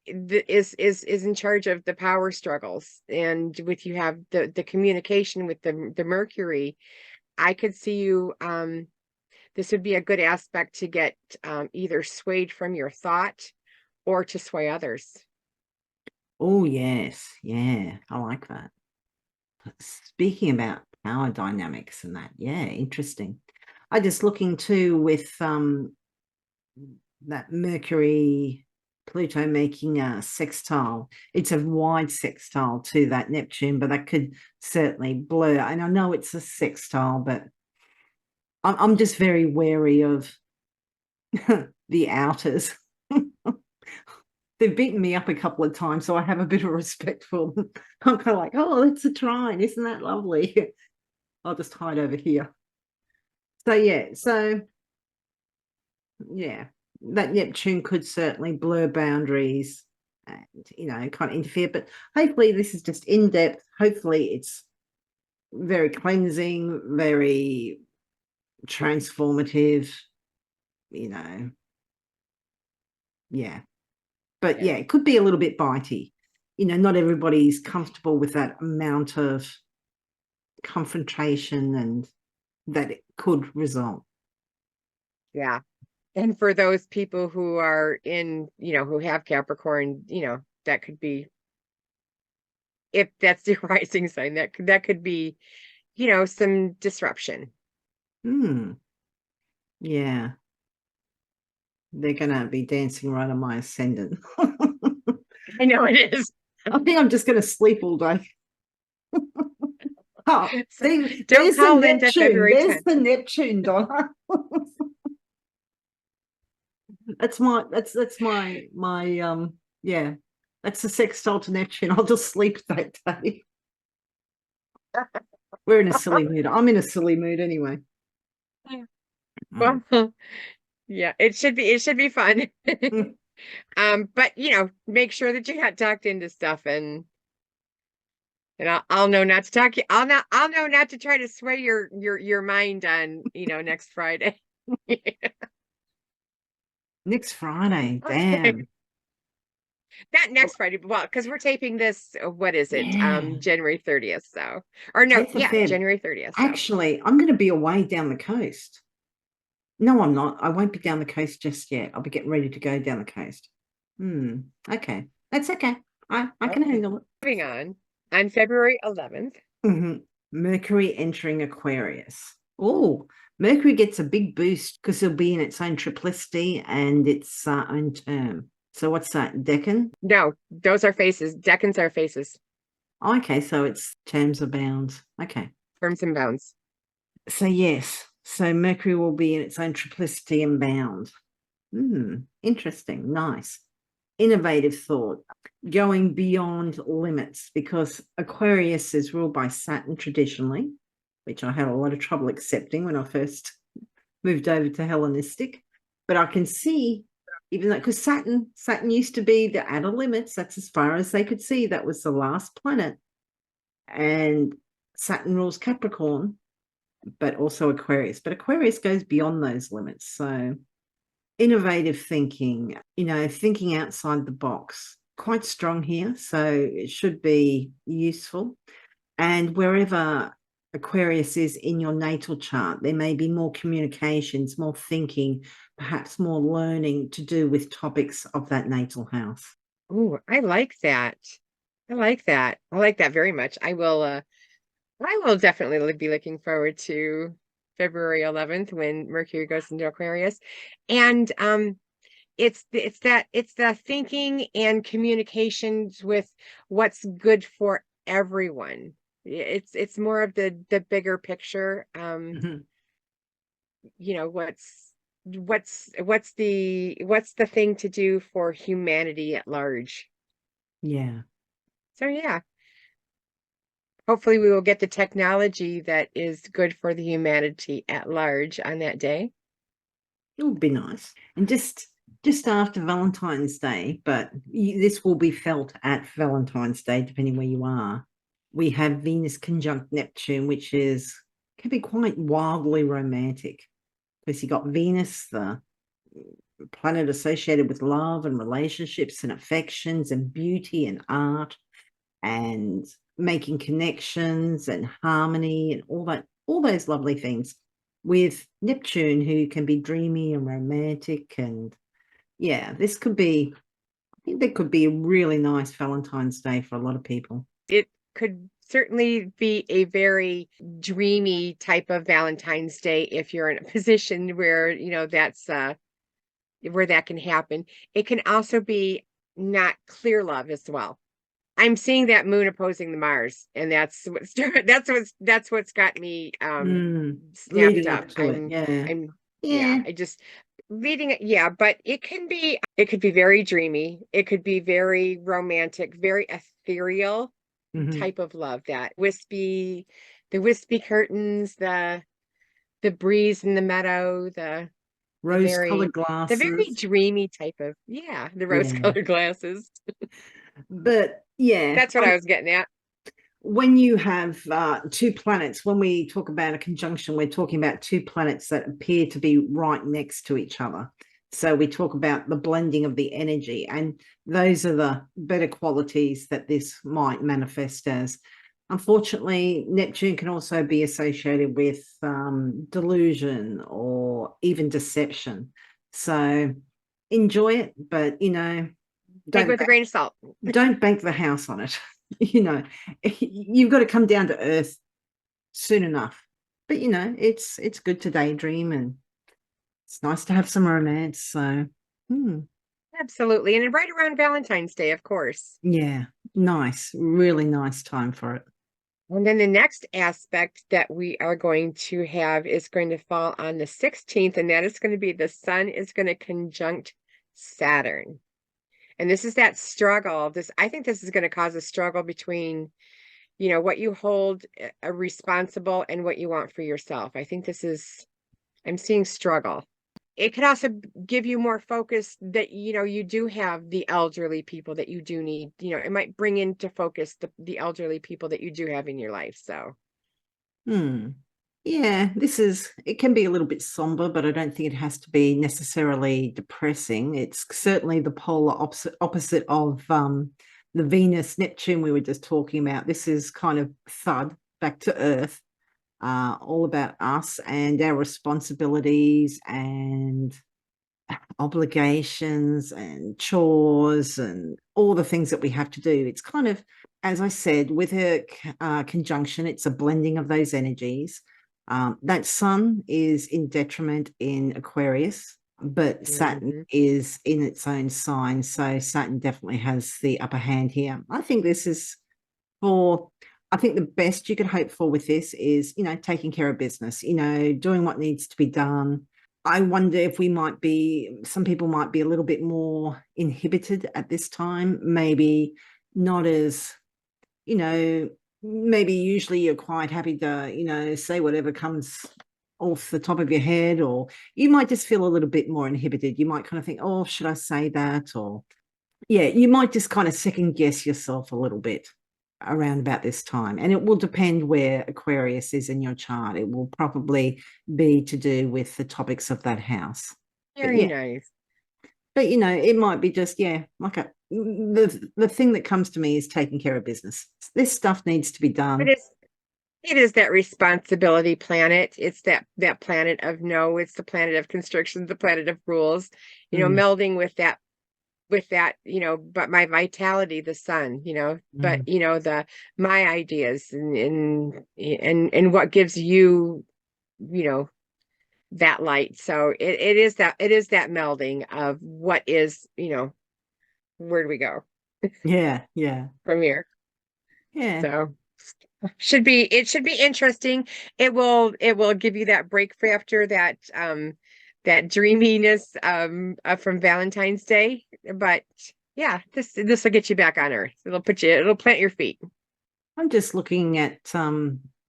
is in charge of the power struggles, and with you have the communication with the Mercury. I could see you. This would be a good aspect to get either swayed from your thought or to sway others. Oh yes, yeah, I like that. Speaking about power dynamics and that, yeah, interesting. I just looking too with that Mercury Pluto making a sextile. It's a wide sextile to that Neptune, but that could certainly blur. And I know it's a sextile, but I'm just very wary of the outers. They've beaten me up a couple of times, so I have a bit of respect for them. I'm kind of like, oh, it's a trine. Isn't that lovely? I'll just hide over here. So, yeah, that Neptune could certainly blur boundaries and, kind of interfere. But hopefully this is just in depth. Hopefully it's very cleansing, very transformative, yeah. But yeah, it could be a little bit bitey. Not everybody's comfortable with that amount of confrontation and that it could result. Yeah. And for those people who are in, who have Capricorn, that could be, if that's the rising sign, that could be, some disruption. Yeah. They're going to be dancing right on my ascendant. I know it is. I think I'm just going to sleep all day. Oh, see, don't call Lynda February 10th. There's the Neptune, Donna. That's my yeah. That's the sextile to Neptune. I'll just sleep that day. We're in a silly mood. I'm in a silly mood anyway. Well, yeah, it should be fun. But make sure that you got talked into stuff, and I'll know not to talk. I'll know not to try to sway your mind on next Friday. Next Friday, damn. Not next Friday, well, because we're taping this. What is it? January 30th. So, or no, January 30th. So. Actually, I'm going to be away down the coast. No, I'm not. I won't be down the coast just yet. I'll be getting ready to go down the coast. Okay, that's okay. I can handle it. Moving on February 11th. Mercury entering Aquarius. Oh, Mercury gets a big boost because it'll be in its own triplicity and its own term. So what's that, decan? No, those are phases. Decans are phases. Okay, so it's terms of bounds. Okay. Terms and bounds. So yes, so Mercury will be in its own triplicity and bound. Interesting, nice. Innovative thought, going beyond limits, because Aquarius is ruled by Saturn traditionally, which I had a lot of trouble accepting when I first moved over to Hellenistic. But I can see, even though, because Saturn used to be the outer limits, that's as far as they could see. That was the last planet. And Saturn rules Capricorn, but also Aquarius. But Aquarius goes beyond those limits. So innovative thinking, thinking outside the box, quite strong here. So it should be useful. And wherever Aquarius is in your natal chart, there may be more communications, more thinking, perhaps more learning to do with topics of that natal house. Oh, I like that. I like that very much. I will definitely be looking forward to February 11th when Mercury goes into Aquarius. And it's the thinking and communications with what's good for everyone. It's more of the bigger picture. What's the thing to do for humanity at large? Yeah. So yeah. Hopefully we will get the technology that is good for the humanity at large on that day. It would be nice. And just after Valentine's Day, but this will be felt at Valentine's Day, depending where you are. We have Venus conjunct Neptune, which can be quite wildly romantic. Because you got Venus, the planet associated with love and relationships and affections and beauty and art and making connections and harmony and all those lovely things, with Neptune, who can be dreamy and romantic. And yeah, I think there could be a really nice Valentine's Day for a lot of people. It could certainly be a very dreamy type of Valentine's Day if you're in a position where, that's where that can happen. It can also be not clear love as well. I'm seeing that moon opposing the Mars, and that's what's got me snapped Leading up. up to it. Yeah. Yeah, Yeah. I just leading it, yeah, but it could be very dreamy, it could be very romantic, very ethereal Hmm. type of love, the wispy curtains, the breeze in the meadow, the Rose-colored very glasses. dreamy type of, yeah, the Yeah. rose-colored glasses. But yeah, That's what I was getting at. when you have two planets, when we talk about a conjunction, we're talking about two planets that appear to be right next to each other. So we talk about the blending of the energy, and those are the better qualities that this might manifest as. Unfortunately, Neptune can also be associated with delusion or even deception. So enjoy it, but Take it don't with a grain of salt. don't bank the house on it. you know you've got to come down to earth soon enough, but it's good to daydream, and it's nice to have some romance. So Absolutely. And right around Valentine's Day, of course. yeah, nice, really nice time for it. And then the next aspect that we are going to have is going to fall on the 16th, and that is going to be the sun is going to conjunct Saturn. And this is that struggle. I think this is going to cause a struggle between, what you hold responsible and what you want for yourself. I'm seeing struggle. It could also give you more focus that, you do have the elderly people that you do need. It might bring into focus the elderly people that you do have in your life. So hmm yeah, it can be a little bit somber, but I don't think it has to be necessarily depressing. It's certainly the polar opposite of the Venus Neptune we were just talking about. This is kind of thud, back to earth, all about us and our responsibilities and obligations and chores and all the things that we have to do. It's kind of, as I said, with a conjunction, it's a blending of those energies. That sun is in detriment in Aquarius, but Saturn mhm. is in its own sign. So Saturn definitely has the upper hand here. I think the best you could hope for with this is, taking care of business, doing what needs to be done. I wonder if some people might be a little bit more inhibited at this time, maybe not as, maybe usually you're quite happy to, say whatever comes off the top of your head, or you might just feel a little bit more inhibited. You might kind of think, oh, should I say that? Or, yeah, you might just kind of second guess yourself a little bit around about this time. And it will depend where Aquarius is in your chart. It will probably be to do with the topics of that house. But Very yeah, nice. it might be just, yeah, like the thing that comes to me is taking care of business. This stuff needs to be It done. is it is that responsibility planet. It's that planet of no, it's the planet of constrictions, the planet of rules, Mm, melding with that, but my vitality, the sun, but mm. the my ideas and what gives you, you know, that light. So it is that melding of what is, where do we go Yeah, yeah, from here? yeah. So it should be interesting. It will give you that break after that dreaminess from Valentine's Day. But yeah, this will get you back on Earth. It'll plant your feet. I'm just looking at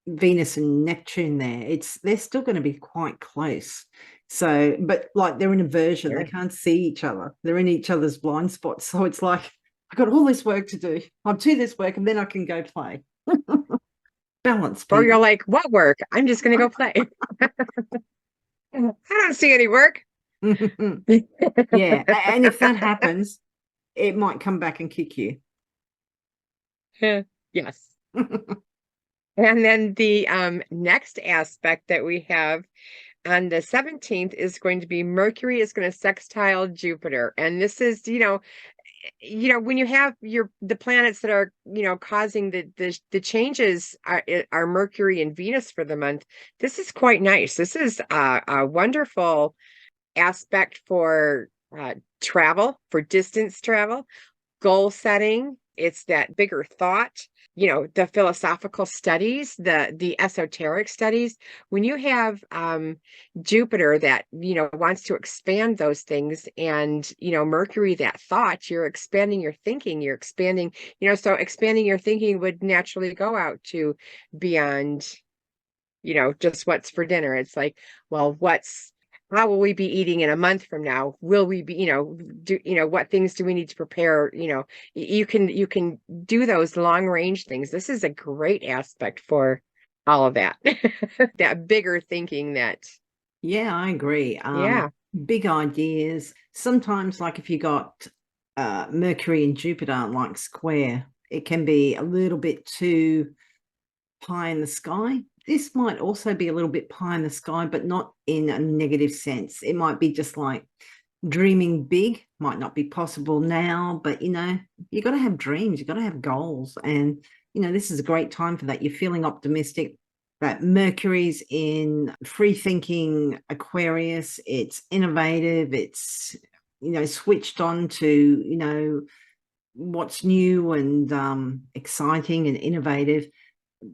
Venus and Neptune there. They're still going to be quite close. So, but like they're in inversion, they Sure. can't see each other. They're in each other's blind spots. So it's like I've got all this work to do. I'll do this work and then I can go play. Balance, Or you're people. like, what work? I'm just gonna go play. I don't see any work. Yeah. And if that happens, it might come back and kick you. Yes. And then the next aspect that we have on the 17th is going to be Mercury is going to sextile Jupiter. And this is, when you have the planets that are, causing the changes are Mercury and Venus for the month. This is quite nice. This is a wonderful aspect for travel, for distance travel, goal setting. It's that bigger thought, the philosophical studies, the esoteric studies. When you have Jupiter that, wants to expand those things, and, Mercury, that thought, you're expanding your thinking, you're expanding, so expanding your thinking would naturally go out to beyond, just what's for dinner. It's like, well, how will we be eating in a month from now? Will we be, what things do we need to prepare? You can do those long range things. This is a great aspect for all of that. That bigger thinking that. Yeah, I agree. Yeah. Big ideas. Sometimes, like if you got Mercury and Jupiter like square, it can be a little bit too pie in the sky. This might also be a little bit pie in the sky, but not in a negative sense. It might be just like dreaming big. Might not be possible now, but you got to have dreams, you got to have goals. And this is a great time for that. You're feeling optimistic. That Mercury's in free thinking Aquarius. It's innovative. It's switched on to what's new and exciting and innovative.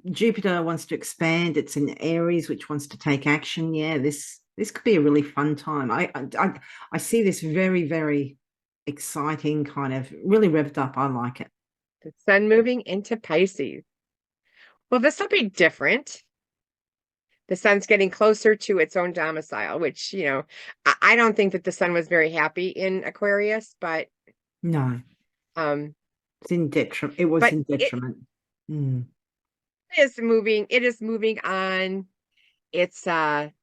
Jupiter wants to expand. It's in Aries, which wants to take action. Yeah, this could be a really fun time. I see this very, very exciting, kind of really revved up. I like it. The sun moving into Pisces. Well, this will be different. The sun's getting closer to its own domicile, which, I don't think that the sun was very happy in Aquarius, but No, it's in detriment. It was but in detriment. it is moving on. It's into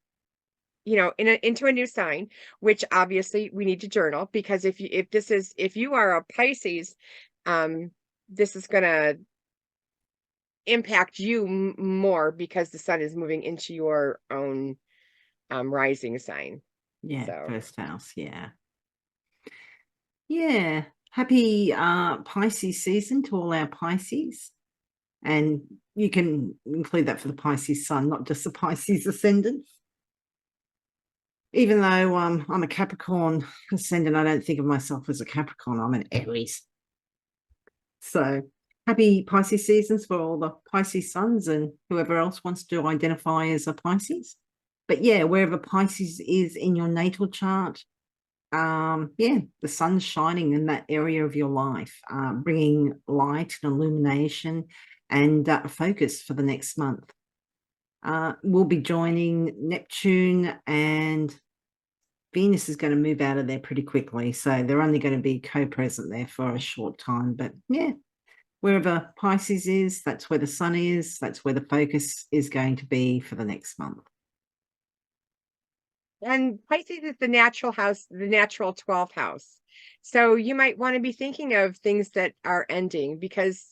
a new sign, which obviously we need to journal, because if you are a Pisces, this is gonna impact you more, because the sun is moving into your own rising sign. Yeah, So first house. Yeah. Happy Pisces season to all our Pisces. And you can include that for the Pisces sun, not just the Pisces ascendant. Even though I'm a Capricorn ascendant, I don't think of myself as a Capricorn. I'm an Aries. So happy Pisces seasons for all the Pisces suns and whoever else wants to identify as a Pisces. But yeah, wherever Pisces is in your natal chart, the sun's shining in that area of your life, bringing light and illumination and focus for the next month. We'll be joining Neptune, and Venus is going to move out of there pretty quickly. So they're only going to be co-present there for a short time. But yeah, wherever Pisces is, that's where the sun is. That's where the focus is going to be for the next month. And Pisces is the natural house, the natural 12th house. So you might want to be thinking of things that are ending, because,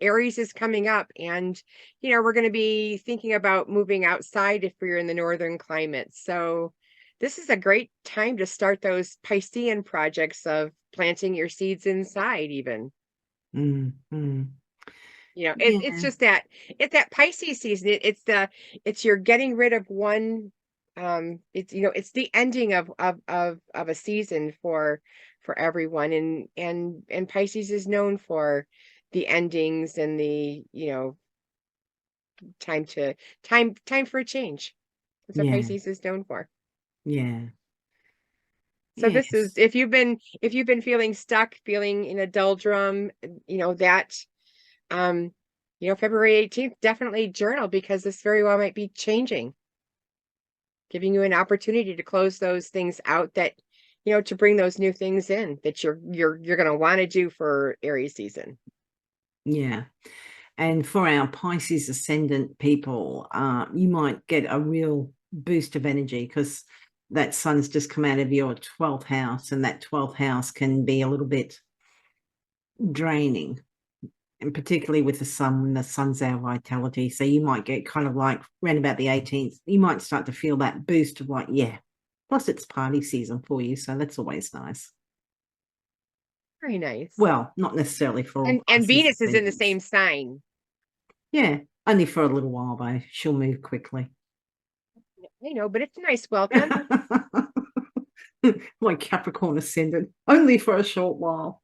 Aries is coming up, and, we're going to be thinking about moving outside if we're in the northern climate. So this is a great time to start those Piscean projects of planting your seeds inside, even. It's just that it's that Pisces season. It's you're getting rid of one. It's the ending of a season for everyone, and Pisces is known for the endings and the time for a change. That's what Pisces is known for. Yeah. So this is, if you've been feeling stuck, feeling in a doldrum, that February 18th, definitely journal, because this very well might be changing, giving you an opportunity to close those things out, that to bring those new things in that you're going to want to do for Aries season. Yeah. And for our Pisces ascendant people, you might get a real boost of energy, because that sun's just come out of your 12th house, and that 12th house can be a little bit draining, and particularly with the sun, when the sun's our vitality. So you might get kind of like around about the 18th, you might start to feel that boost of like, yeah, plus it's party season for you. So that's always nice. Very nice. Well, not necessarily for all. And Venus is in the same sign. Yeah, only for a little while though. She'll move quickly. I know, but it's a nice welcome. My Capricorn ascendant, only for a short while.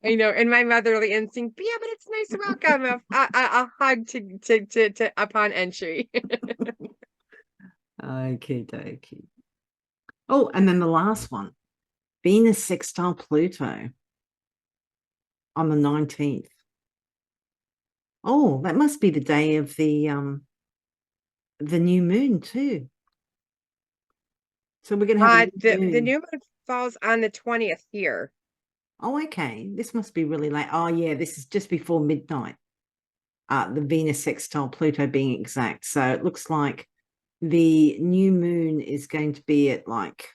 I know, and my motherly instinct, yeah, but it's nice to welcome a hug to upon entry. Okay, dokie. Oh, and then the last one, Venus sextile Pluto on the 19th. Oh, that must be the day of the new moon too. So we're going to have a new The moon. new moon falls on the 20th here. Oh, okay. This must be really late. Oh, yeah, this is just before midnight. The Venus sextile Pluto being exact. So it looks like the new moon is going to be at like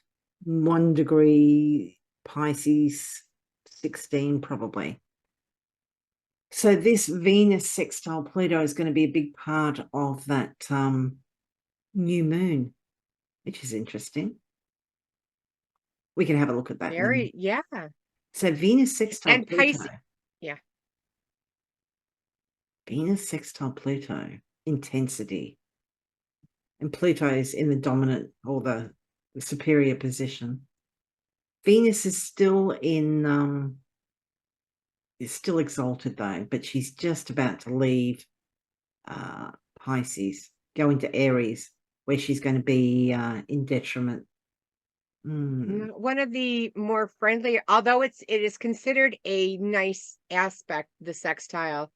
1 degree Pisces 16 probably. So this Venus sextile Pluto is going to be a big part of that new moon, which is interesting. We can have a look at that. Very, yeah. So Venus sextile And Pluto. Pisces, yeah. Venus sextile Pluto, intensity. And Pluto is in the dominant or the superior position. Venus is still is still exalted though, but she's just about to leave Pisces, go into Aries, where she's going to be in detriment. One of the more friendly, although it is considered a nice aspect, the sextile.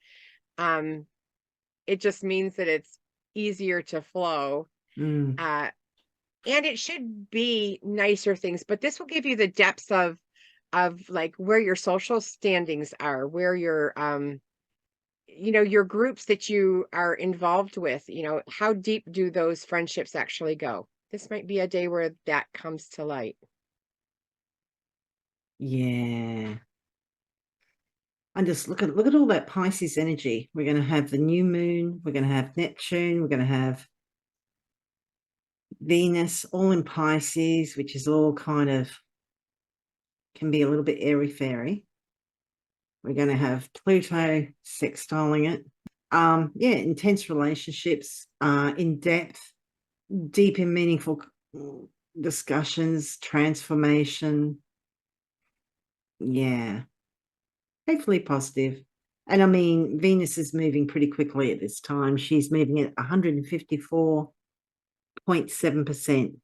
It just means that it's easier to flow. And it should be nicer things, but this will give you the depths of like where your social standings are, where your your groups that you are involved with, how deep do those friendships actually go? This might be a day where that comes to light. Yeah. And just look at all that Pisces energy. We're going to have the new moon, we're going to have Neptune, we're going to have Venus all in Pisces, which is all kind of can be a little bit airy-fairy. We're going to have Pluto sextiling it. Yeah, intense relationships, in depth, deep and meaningful discussions, transformation. Yeah, hopefully positive. And I mean, Venus is moving pretty quickly at this time. She's moving at 154.7%.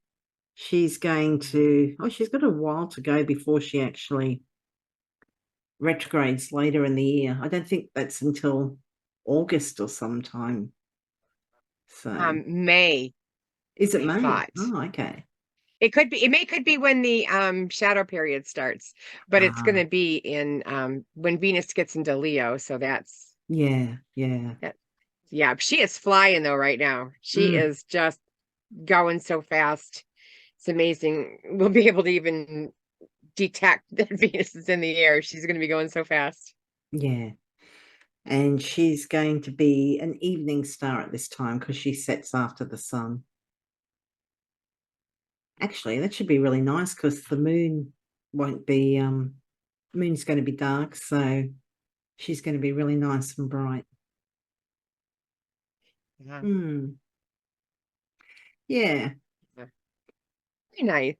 She's going to, she's got a while to go before she actually retrogrades later in the year. I don't think that's until August or sometime. So May, is it I May? thought. Oh, okay. Could be when the shadow period starts, but it's going Ah, to be in when Venus gets into Leo, so that's yeah, yeah. that. Yeah, she is flying though right now. She is just going so fast. It's amazing. We'll be able to even detect that Venus is in the air. She's going to be going so fast. Yeah. And she's going to be an evening star at this time because she sets after the sun. Actually, that should be really nice because the moon won't be moon's going to be dark, so she's going to be really nice and bright. Yeah. Yeah. Very nice.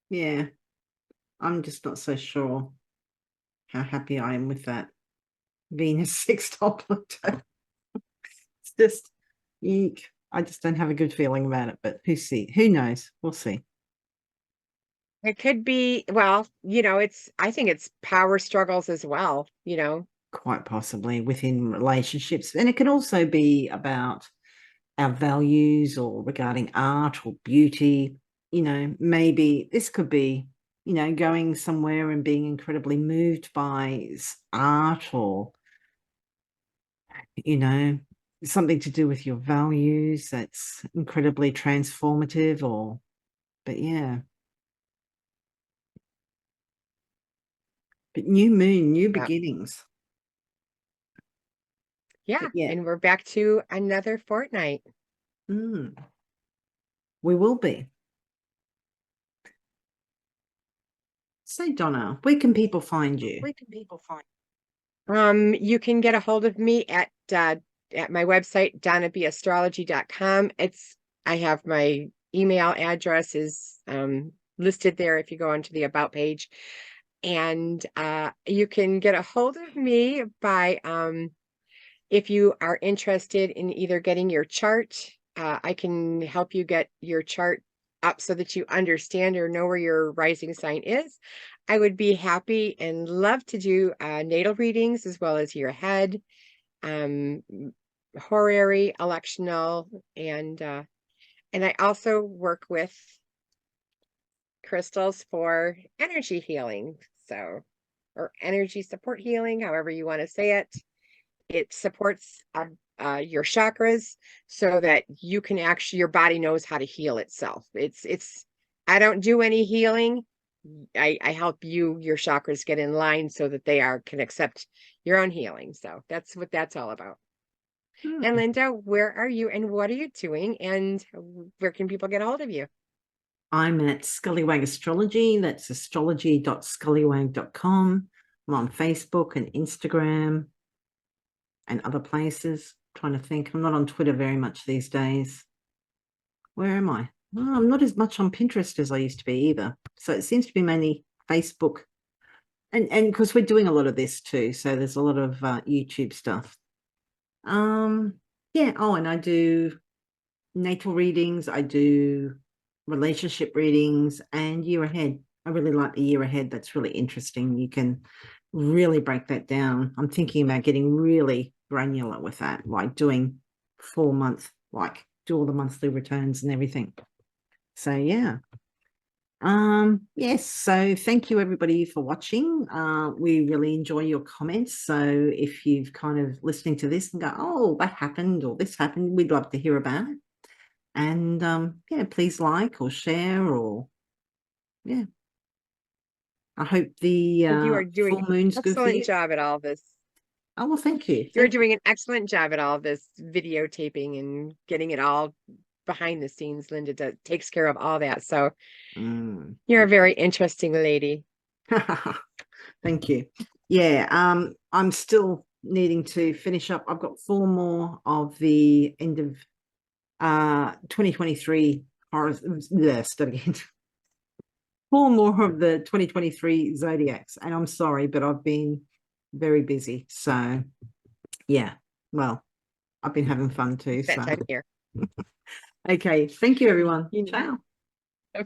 Yeah. I'm just not so sure how happy I am with that Venus sextile Pluto. It's just eek. I just don't have a good feeling about it, but who knows? We'll see. It could be, well, I think it's power struggles as well. Quite possibly within relationships. And it can also be about our values or regarding art or beauty. Maybe this could be, going somewhere and being incredibly moved by art or, something to do with your values that's incredibly transformative but yeah. But new moon, new Yeah. beginnings. Yeah. But yeah, And we're back to another fortnight. we will be. So Donna, where can people find you? You can get a hold of me at my website, donnabastrology.com. I have my email address is listed there if you go onto the About page. And you can get a hold of me by if you are interested in either getting your chart. I can help you get your chart up so that you understand or know where your rising sign is. I would be happy and love to do natal readings as well as your head, horary, electional, and I also work with crystals for energy healing. So, or energy support healing, however you want to say it. It supports your chakras so that you can actually, your body knows how to heal itself. I don't do any healing. I help your chakras get in line so that they can accept your own healing. So that's what that's all about. And Lynda, where are you and what are you doing and where can people get a hold of you? I'm at Scullywag Astrology. That's astrology.scullywag.com. I'm on Facebook and Instagram and other places. I'm trying to think. I'm not on Twitter very much these days. Where am I? Oh, I'm not as much on Pinterest as I used to be either. So it seems to be mainly Facebook. And because we're doing a lot of this too. So there's a lot of YouTube stuff. Yeah. Oh, and I do natal readings. I do relationship readings and year ahead. I really like the year ahead. That's really interesting. You can really break that down. I'm thinking about getting really granular with that, like doing 4-month, like do all the monthly returns and everything. So yeah. Yes, so thank you everybody for watching. We really enjoy your comments. So if you've kind of listening to this and go, oh, that happened or this happened, we'd love to hear about it. And yeah, please like or share or yeah. I hope the You are doing full moon's an good for you. excellent job at all this. Oh, well, thank you. You're doing an excellent job at all this videotaping and getting it all behind the scenes. Lynda takes care of all that. So you're a very interesting lady. Thank you. Yeah, I'm still needing to finish up. I've got 4 more of the end of 2023 start again. 4 more of the 2023 zodiacs, and I'm sorry, but I've been very busy. So yeah, well, I've been having fun too. That So time here. okay, thank you everyone. Ciao. Bye.